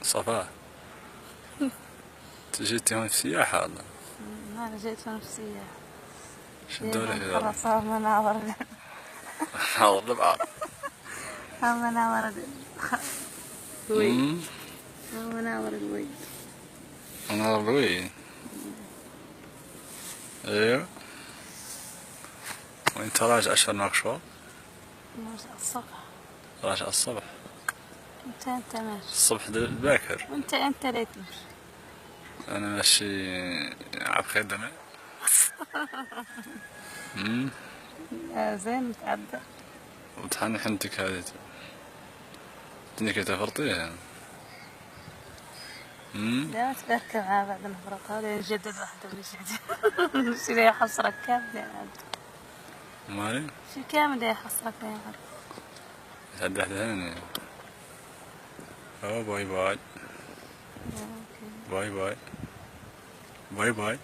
صفاء جيتي هون سياحة ولا؟ أنا جيت هون بسياحة. شو الدولة كذا؟ خلاص هم مناور. حاضر لبعض. هم مناور الوي. هم مناور الوي. مناور الوي. ايوه. وانت راجع اشهر ناقشوط؟ نرجع الصبح. راجع الصبح. انت ماشي الصبح باكر. انت ليه تمشي؟ انا ماشي عبخدمة. زين متعدى. وتحني حنتك هذه انك تفرطيها. لا تبركب معاه بعد نفرطها لين نجدد واحدة ونجدد. شي ليه حصرك كامل مالي؟ شي كامل ليه حصرك لين عاد. تعدي واحدة ثانية. اوه باي باي. باي باي. باي باي.